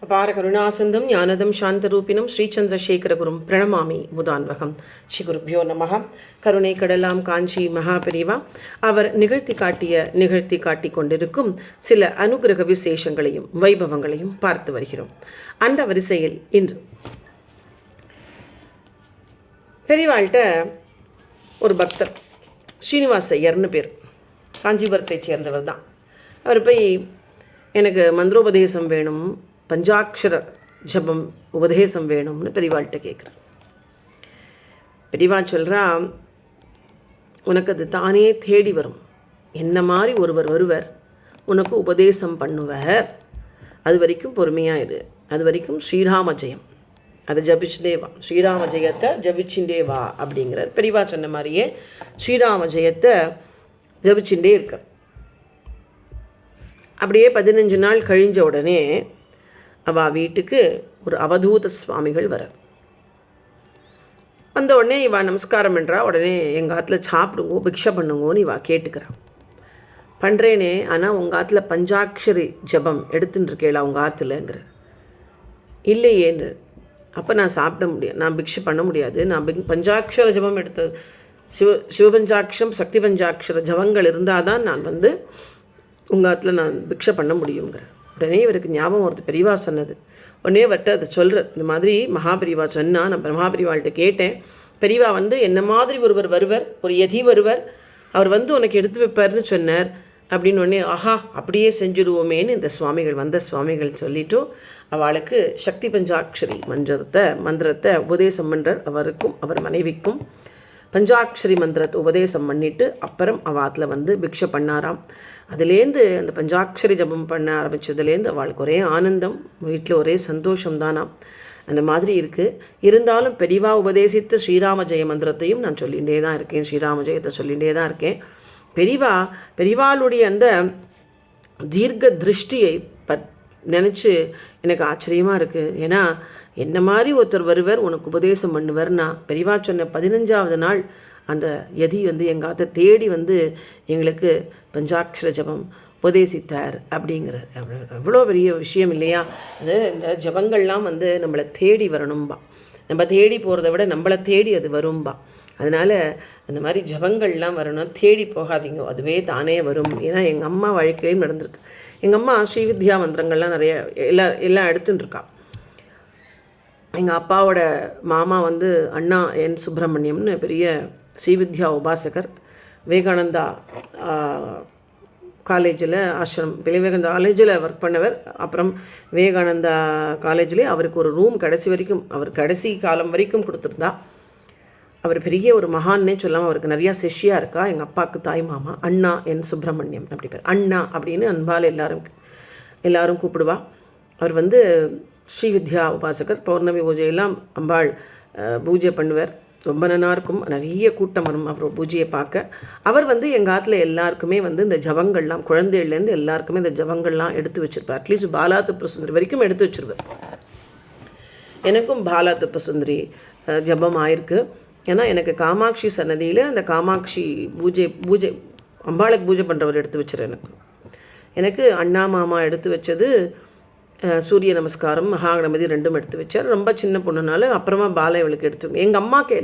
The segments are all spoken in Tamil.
அபார கருணாசந்தம் ஞானதம் சாந்தரூபிணம் ஸ்ரீச்சந்திரசேகரகுரும் பிரணமாமி முதான்வகம். ஸ்ரீ குருபியோ நமக. கருணை கடலாம் காஞ்சி மகாபெரிவா அவர் நிகழ்த்தி காட்டி கொண்டிருக்கும் சில அனுகிரக விசேஷங்களையும் வைபவங்களையும் பார்த்து வருகிறோம். அந்த வரிசையில் இன்று பெரியவாள்கிட்ட ஒரு பக்தர் ஸ்ரீனிவாச ஐயர்னு பேர், காஞ்சிபுரத்தைச் சேர்ந்தவர் தான். அவர் போய் எனக்கு மந்திரோபதேசம் வேணும், பஞ்சாட்சர ஜபம் உபதேசம் வேணும்னு பெரியவாள்கிட்ட கேட்குறார். பெரியவா சொல்கிறா, உனக்கு அது தானே தேடி வரும். என்ன மாதிரி ஒருவர் வருவர், உனக்கு உபதேசம் பண்ணுவார். அது வரைக்கும் பொறுமையாக இரு. அது வரைக்கும் ஸ்ரீராம ஜெயம் அதை ஜபிச்சுட்டே வா, ஸ்ரீராம ஜெயத்தை ஜபிச்சுட்டே வா அப்படிங்கிறார். பெரியவா சொன்ன மாதிரியே ஸ்ரீராம ஜெயத்தை ஜபிச்சுட்டே இருக்க. அப்படியே 15 நாள் கழிஞ்ச உடனே அவள் வீட்டுக்கு ஒரு அவதூத சுவாமிகள் வர. வந்த உடனே இவா நமஸ்காரம் பண்ணுறா. உடனே எங்கள் ஆற்றுல சாப்பிடுங்கோ, பிக்ஷை பண்ணுங்கோன்னு இவா கேட்டுக்கிறான். பண்ணுறேனே, ஆனால் உங்கள் ஆற்றுல பஞ்சாட்சரி ஜபம் எடுத்துன்னு இருக்கேளா உங்கள் ஆற்றுலங்கிற. இல்லையேன்னு. அப்போ நான் சாப்பிட முடியாது, நான் பிக்ஷை பண்ண முடியாது. நான் பஞ்சாட்சர ஜபம் எடுத்து சிவபஞ்சாட்சரம் சக்தி பஞ்சாட்சர ஜபங்கள் இருந்தால் தான் நான் உங்கள் ஆற்றுல நான் பிக்ஷை பண்ண முடியுங்கிற. உடனே இவருக்கு ஞாபகம் வருது பெரியவா சொன்னது. உடனே வட்ட அதை சொல்கிற, இந்த மாதிரி மகாபெரிவா சொன்னால் நான் மகாபெரிவாள்கிட்ட கேட்டேன். பெரியவா என்ன மாதிரி ஒருவர் வருவர், ஒரு யதி வருவர், அவர் உனக்கு எடுத்து வைப்பார்னு சொன்னார் அப்படின்னு. உடனே ஆஹா அப்படியே செஞ்சுடுவோமேன்னு இந்த சுவாமிகள் வந்த சுவாமிகள் சொல்லிவிட்டு அவளுக்கு சக்தி பஞ்சாட்சரி மந்திரத்தை உபதேசம் பண்ணுறார். அவருக்கும் அவர் மனைவிக்கும் பஞ்சாட்சரி மந்திரத்தை உபதேசம் பண்ணிவிட்டு அப்புறம் அவாத்தில் பிக்ஷை பண்ணாராம். அதுலேருந்து அந்த பஞ்சாட்சரி ஜபம் பண்ண ஆரம்பித்ததுலேருந்து அவளுக்கு ஒரே ஆனந்தம், வீட்டில் ஒரே சந்தோஷம்தானாம். அந்த மாதிரி இருக்குது. இருந்தாலும் பெரியவா உபதேசித்த ஸ்ரீராம ஜெய மந்திரத்தையும் நான் சொல்லிகிட்டே தான் இருக்கேன், ஸ்ரீராம ஜெயத்தை சொல்லிகிட்டே தான் இருக்கேன். பெரியவாளுடைய அந்த தீர்க்க திருஷ்டியை நினச்சி எனக்கு ஆச்சரியமாக இருக்குது. ஏன்னா என்ன மாதிரி ஒருத்தர் வருவர், உனக்கு உபதேசம் பண்ணுவார்னா பெரியவா சொன்ன 15ஆவது நாள் அந்த யதி எங்கள் ஆற்றை தேடி எங்களுக்கு பஞ்சாட்சர ஜபம் உபதேசித்தார் அப்படிங்கிறார். எவ்வளோ பெரிய விஷயம் இல்லையா? அது இந்த ஜபங்கள்லாம் நம்மளை தேடி வரணும்பா. நம்ம தேடி போகிறத விட நம்மளை தேடி அது வரும்பா. அதனால் அந்த மாதிரி ஜபங்கள்லாம் வரணும், தேடி போகாதீங்க, அதுவே தானே வரும். ஏன்னா எங்கள் அம்மா வாழ்க்கையும் நடந்திருக்கு. எங்கள் அம்மா ஸ்ரீவித்யா மந்திரங்கள்லாம் நிறைய எல்லாம் எடுத்துட்டுருக்கா. எங்கள் அப்பாவோட மாமா அண்ணா என் சுப்பிரமணியம்னு பெரிய ஸ்ரீவித்யா உபாசகர். விவேகானந்தா காலேஜில் விவேகானந்தா காலேஜில் ஒர்க் பண்ணவர். அப்புறம் விவேகானந்தா காலேஜ்லேயே அவருக்கு ஒரு ரூம் கடைசி காலம் வரைக்கும் கொடுத்துருந்தா. அவர் பெரிய ஒரு மகான்னே சொல்லாமல் அவருக்கு நிறையா சிஷ்யா இருக்கா. எங்கள் அப்பாவுக்கு தாய் மாமா அண்ணா என் சுப்பிரமணியம் அப்படி பேர். அண்ணா அப்படின்னு அன்பால் எல்லாரும் கூப்பிடுவா. அவர் ஸ்ரீவித்யா உபாசகர். பௌர்ணமி பூஜையெல்லாம் அம்பாள் பூஜை பண்ணுவார். ரொம்ப நல்லா இருக்கும், நிறைய கூட்டம் வரும் அப்புறம் பூஜையை பார்க்க. அவர் எங்கள் ஆற்றுல எல்லாருக்குமே இந்த ஜபங்கள்லாம், குழந்தைகள்லேருந்து எல்லாருக்குமே இந்த ஜபங்கள்லாம் எடுத்து வச்சுருப்பார். அட்லீஸ்ட் பாலா திரிபுரசுந்தரி வரைக்கும் எடுத்து வச்சுருவார். எனக்கும் பாலா திரிபுரசுந்தரி ஜபம் ஆயிருக்கு. ஏன்னா எனக்கு காமாட்சி சன்னதியில் அந்த காமாட்சி பூஜை அம்பாளுக்கு பூஜை பண்ணுறவர் எடுத்து வச்சுரு. எனக்கு அண்ணா மாமா எடுத்து வச்சது சூரிய நமஸ்காரம் மகாகணபதி 2 எடுத்து வச்சார். ரொம்ப சின்ன பொண்ணுனால அப்புறமா பாலை இவளுக்கு எடுத்து. எங்கள் அம்மாவுக்கு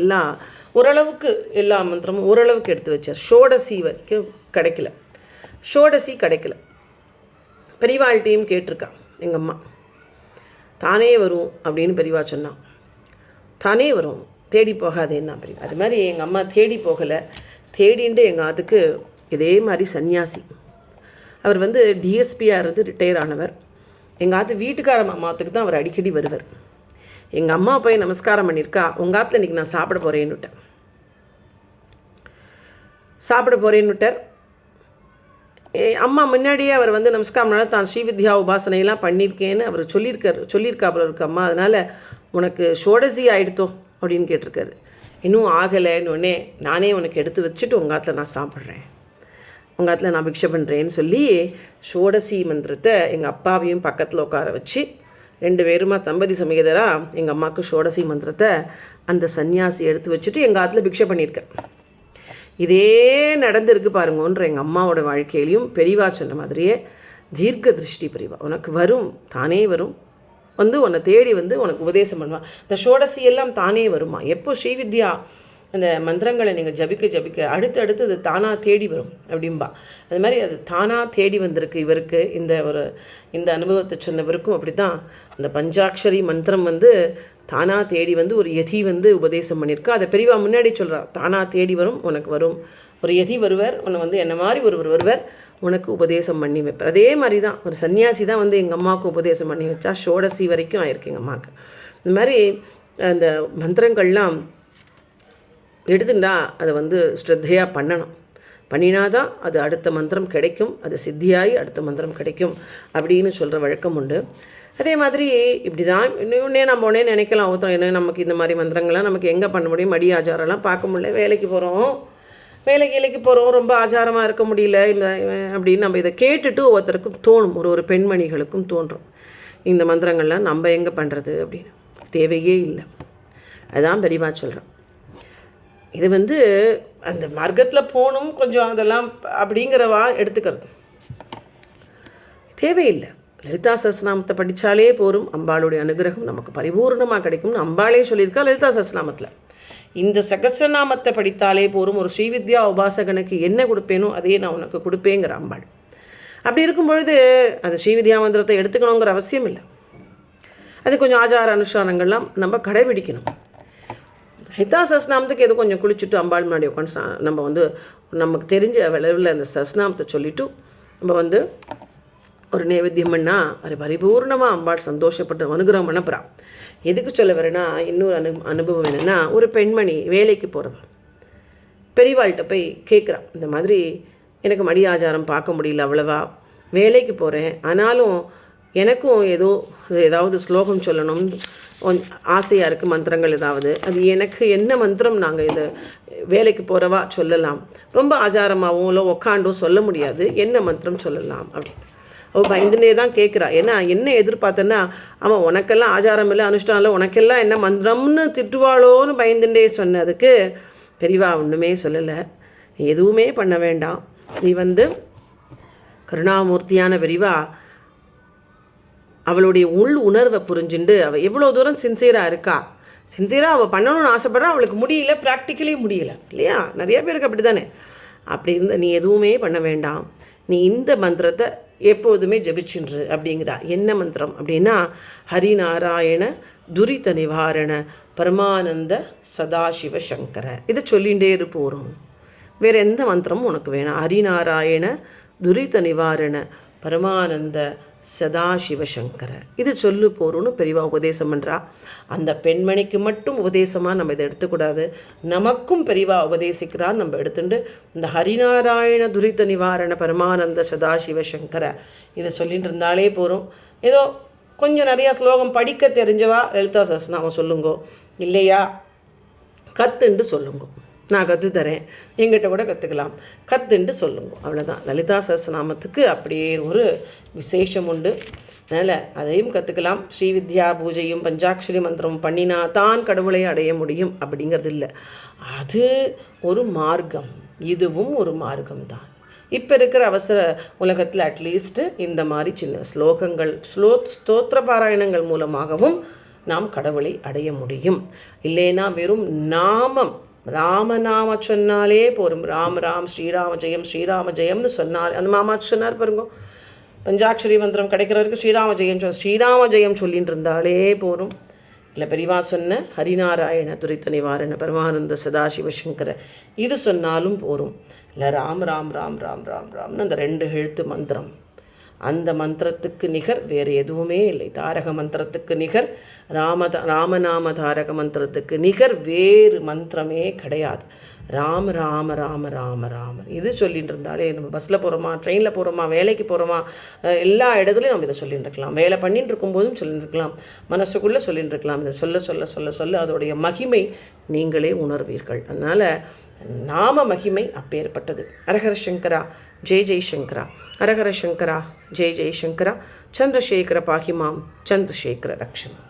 ஓரளவுக்கு எல்லா மந்திரமும் ஓரளவுக்கு எடுத்து வச்சார். ஷோடசி வரைக்கும் கிடைக்கல. பெரியவாள்கிட்டையும் கேட்டிருக்கா எங்கள் அம்மா. தானே வரும் அப்படின்னு பெரியவா சொன்னான். தானே வரும், தேடி போகாதேன்னா பெரியவா. அது மாதிரி எங்கள் அம்மா தேடி போகலை. தேடின்ட்டு எங்கள் அதுக்கு இதே மாதிரி சன்னியாசி. அவர் டிஎஸ்பியாக இருந்து ரிட்டையர் ஆனவர். எங்கள் ஆற்று வீட்டுக்கார மாமாத்துக்கு தான் அவர் அடிக்கடி வருவார். எங்கள் அம்மா போய் நமஸ்காரம் பண்ணியிருக்கா. உங்கள் ஆற்றுல இன்றைக்கி நான் சாப்பிட போகிறேன்னுட்டார். அம்மா முன்னாடியே அவர் நமஸ்காரம் பண்ணால் தான் ஸ்ரீவித்யா உபாசனையெல்லாம் பண்ணியிருக்கேன்னு அவர் சொல்லியிருக்கா அப்புறம் இருக்கு அம்மா. அதனால் உனக்கு ஷோடசி ஆகிடுத்தோ அப்படின்னு கேட்டிருக்காரு. இன்னும் ஆகலைன்னு உடனே நானே உனக்கு எடுத்து வச்சுட்டு உங்கள் ஆற்றுல நான் சாப்பிட்றேன், உங்கள் ஆற்றுல நான் பிக்ஷை பண்ணுறேன்னு சொல்லி ஷோடசி மந்திரத்தை எங்கள் அப்பாவையும் பக்கத்தில் உட்கார வச்சு 2 பேருமா தம்பதி சமேதராக எங்கள் அம்மாவுக்கு ஷோடசி மந்திரத்தை அந்த சன்னியாசி எடுத்து வச்சுட்டு எங்கள் ஆற்றுல பிக்ஷை பண்ணியிருக்கேன். இதே நடந்திருக்கு பாருங்கன்ற எங்கள் அம்மாவோட வாழ்க்கையிலையும் பெரியவா சொன்ன மாதிரியே தீர்க்க திருஷ்டி பெரியவா. உனக்கு வரும், தானே வரும், வந்து உன்னை தேடி வந்து உனக்கு உபதேசம் பண்ணுவான். இந்த ஷோடசி எல்லாம் தானே வருமா. எப்போ ஸ்ரீவித்யா அந்த மந்திரங்களை நீங்கள் ஜபிக்க அடுத்து அது தானாக தேடி வரும் அப்படின்பா. அது மாதிரி அது தானாக தேடி வந்திருக்கு இவருக்கு. இந்த அனுபவத்தை சொன்னவருக்கும் அப்படி தான் அந்த பஞ்சாட்சரி மந்திரம் வந்து தானாக தேடி வந்து ஒரு யதி வந்து உபதேசம் பண்ணியிருக்கா. அதை பெரியவா முன்னாடி சொல்கிறா, தானாக தேடி வரும், உனக்கு வரும் ஒரு யதி வருவர், உன்னை வந்து என்ன மாதிரி ஒருவர் வருவர், உனக்கு உபதேசம் பண்ணி வைப்பார். அதே மாதிரி தான் ஒரு சன்னியாசி தான் வந்து எங்கள் அம்மாவுக்கு உபதேசம் பண்ணி வச்சா. ஷோடசி வரைக்கும் ஆயிருக்கு எங்கள் அம்மாவுக்கு. இந்த மாதிரி அந்த மந்திரங்கள்லாம் எடுத்துட்டா அதை வந்து ஸ்ரத்தையாக பண்ணணும். பண்ணினாதான் அது அடுத்த மந்திரம் கிடைக்கும், அது சித்தியாகி அடுத்த மந்திரம் கிடைக்கும் அப்படின்னு சொல்கிற வழக்கம் உண்டு. அதே மாதிரி இப்படி தான் இன்னொன்னே நம்ம உடனே நினைக்கலாம், ஒருத்தர் என்ன நமக்கு இந்த மாதிரி மந்திரங்கள்லாம் நமக்கு எங்கே பண்ண முடியும், மடி ஆச்சாரம்லாம் பார்க்க முடியல, வேலைக்கு போகிறோம் ரொம்ப ஆச்சாரமாக இருக்க முடியல இந்த அப்படின்னு நம்ம இதை கேட்டுட்டு ஒவ்வொருத்தருக்கும் தோணும், ஒரு பெண்மணிகளுக்கும் தோன்றும் இந்த மந்திரங்கள்லாம் நம்ம எங்கே பண்ணுறது அப்படின்னு. தேவையே இல்லை. அதுதான் பெரியவா சொல்கிறேன். இது வந்து அந்த மார்க்கத்தில் போகணும் கொஞ்சம் அதெல்லாம் அப்படிங்கிறவா எடுத்துக்கிறது தேவையில்லை. லலிதா சஹஸ்ரநாமத்தை படித்தாலே போரும், அம்பாளுடைய அனுகிரகம் நமக்கு பரிபூர்ணமாக கிடைக்கும்னு அம்பாளே சொல்லியிருக்கா லலிதா சஹஸ்ரநாமத்தில். இந்த சகஸ்ரநாமத்தை படித்தாலே போரும், ஒரு ஸ்ரீவித்யா உபாசகனுக்கு என்ன கொடுப்பேனோ அதையே நான் உனக்கு கொடுப்பேங்கிற அம்பாள். அப்படி இருக்கும்பொழுது அந்த ஸ்ரீவித்யா மந்திரத்தை எடுத்துக்கணுங்கிற அவசியம் இல்லை. அது கொஞ்சம் ஆச்சார அனுஷ்டானங்கள்லாம் நம்ம கடைபிடிக்கணும். லலிதா சஹஸ்ரநாமத்துக்கு எது கொஞ்சம் குளிச்சுட்டு அம்பாள் முன்னாடி உட்காந்து நம்ம வந்து நமக்கு தெரிஞ்ச விளைவில் அந்த சஹஸ்ரநாமத்தை சொல்லிவிட்டு நம்ம வந்து ஒரு நைவேத்தியம் பண்ணால் அது பரிபூர்ணமாக அம்பாள் சந்தோஷப்பட்டு அனுகிரகம் பண்ணப்படுறான். எதுக்கு சொல்ல வரேன்னா, இன்னொரு அனுபவம் என்னென்னா, ஒரு பெண்மணி வேலைக்கு போகிறவன் பெரியவாள்கிட்ட போய் கேட்குறான், இந்த மாதிரி எனக்கு மடி ஆச்சாரம் பார்க்க முடியல, அவ்வளவா வேலைக்கு போகிறேன், ஆனாலும் எனக்கும் ஏதாவது ஸ்லோகம் சொல்லணும் ஆசையாக இருக்குது, மந்திரங்கள் ஏதாவது, அது எனக்கு என்ன மந்திரம் நாங்கள் இதை வேலைக்கு போகிறவா சொல்லலாம், ரொம்ப ஆச்சாரமாகவும் இல்லை உக்காண்டோ சொல்ல முடியாது, என்ன மந்திரம் சொல்லலாம் அப்படின்னு அவள் பயந்துனே தான் கேட்குறா. ஏன்னா என்ன எதிர்பார்த்தேன்னா, அவன் உனக்கெல்லாம் ஆச்சாரம் இல்லை அனுஷ்டானம் இல்லை, உனக்கெல்லாம் என்ன மந்திரம்னு திட்டுவாளோன்னு பயந்துட்டே சொன்னதுக்கு பெரியவா ஒன்றுமே சொல்லலை, எதுவுமே பண்ண வேண்டாம், நீ வந்து கருணாமூர்த்தியான பெரியவா அவளுடைய உள் உணர்வை புரிஞ்சுண்டு அவள் எவ்வளோ தூரம் சின்சியராக இருக்கா, சின்சியராக அவள் பண்ணணும்னு ஆசைப்படுறா, அவளுக்கு முடியல, ப்ராக்டிக்கலி முடியலை இல்லையா, நிறைய பேருக்கு அப்படி தானே. அப்படி இருந்த நீ எதுவுமே பண்ண வேண்டாம், நீ இந்த மந்திரத்தை எப்போதுமே ஜபிச்சுன்று அப்படிங்கிறா. என்ன மந்திரம் அப்படின்னா, ஹரிநாராயண துரித நிவாரண பரமானந்த சதாசிவ சங்கர. இதை சொல்லிகிட்டே போகிறோம், வேறு எந்த மந்திரமும் உனக்கு வேணாம். ஹரிநாராயண துரித நிவாரண பரமானந்த சதாசிவசங்கர இது சொல்லு போகிறோன்னு பெரியவா உபதேசம் பண்ணுறா. அந்த பெண்மணிக்கு மட்டும் உபதேசமாக நம்ம இதை எடுத்துக்கூடாது, நமக்கும் பெரியவா உபதேசிக்கிறான்னு நம்ம எடுத்துட்டு இந்த ஹரிநாராயண துரித நிவாரண பரமானந்த சதாசிவசங்கர இதை சொல்லிட்டு இருந்தாலே போகிறோம். ஏதோ கொஞ்சம் நிறையா ஸ்லோகம் படிக்க தெரிஞ்சவா லலிதா சஹஸ்ரநாமம் சொல்லுங்கோ, இல்லையா கத்துண்டு சொல்லுங்கோ, நான் கற்றுத்தரேன், எங்கிட்ட கூட கற்றுக்கலாம், கற்றுண்டு சொல்லுங்க, அவ்வளோதான். லலிதா சஹஸ்ரநாமத்துக்கு அப்படியே ஒரு விசேஷம் உண்டு, அதனால் அதையும் கற்றுக்கலாம். ஸ்ரீவித்யா பூஜையும் பஞ்சாட்சரி மந்திரமும் பண்ணினா தான் கடவுளை அடைய முடியும் அப்படிங்கிறது இல்லை, அது ஒரு மார்க்கம், இதுவும் ஒரு மார்க்கம் தான். இப்போ இருக்கிற அவசர உலகத்தில் அட்லீஸ்ட்டு இந்த மாதிரி சின்ன ஸ்லோகங்கள் ஸ்தோத்திர பாராயணங்கள் மூலமாகவும் நாம் கடவுளை அடைய முடியும். இல்லைன்னா வெறும் நாமம் ராமநாம சொன்னாலே போரும், ராம் ராம் ஸ்ரீராம ஜெயம்னு சொன்னால், அந்த மாமா சொன்னார் பாருங்க, பஞ்சாட்சரி மந்திரம் கிடைக்கிறவருக்கு ஸ்ரீராம ஜெயம் சொல்லிட்டு இருந்தாலே போரும். இல்லை பெரியவா சொன்ன ஹரிநாராயண துரித நிவாரண பரமானந்த சதாசிவசங்கர இது சொன்னாலும் போரும். இல்லை ராம் ராம் ராம் ராம் ராம் ராம்னு அந்த 2 எழுத்து மந்திரம், அந்த மந்திரத்துக்கு நிகர் வேறு எதுவுமே இல்லை. தாரக மந்திரத்துக்கு நிகர் ராமநாம தாரக மந்திரத்துக்கு நிகர் வேறு மந்திரமே கிடையாது. ராம ராம ராம ராம ராம இது சொல்லிட்டு இருந்தாலே, நம்ம பஸ்ஸில் போகிறோமா, ட்ரெயினில் போகிறோமா, வேலைக்கு போகிறோமா, எல்லா இடத்துலையும் நம்ம இதை சொல்லிட்டு இருக்கலாம், வேலை பண்ணிட்டு இருக்கும்போதும் சொல்லிட்டு இருக்கலாம், மனசுக்குள்ளே சொல்லிட்டு இருக்கலாம். இதை சொல்ல சொல்ல சொல்ல சொல்ல அதோடைய மகிமை நீங்களே உணர்வீர்கள். அதனால் நாம மகிமை அப்பேற்பட்டது. ஹரஹர சங்கரா ஜெய் ஜெய் சங்கரா, ஹரஹர சங்கரா ஜெய் ஜெய் சங்கரா, சந்திரசேகர பாஹிமாம் சந்திரசேகர ரக்ஷணம்.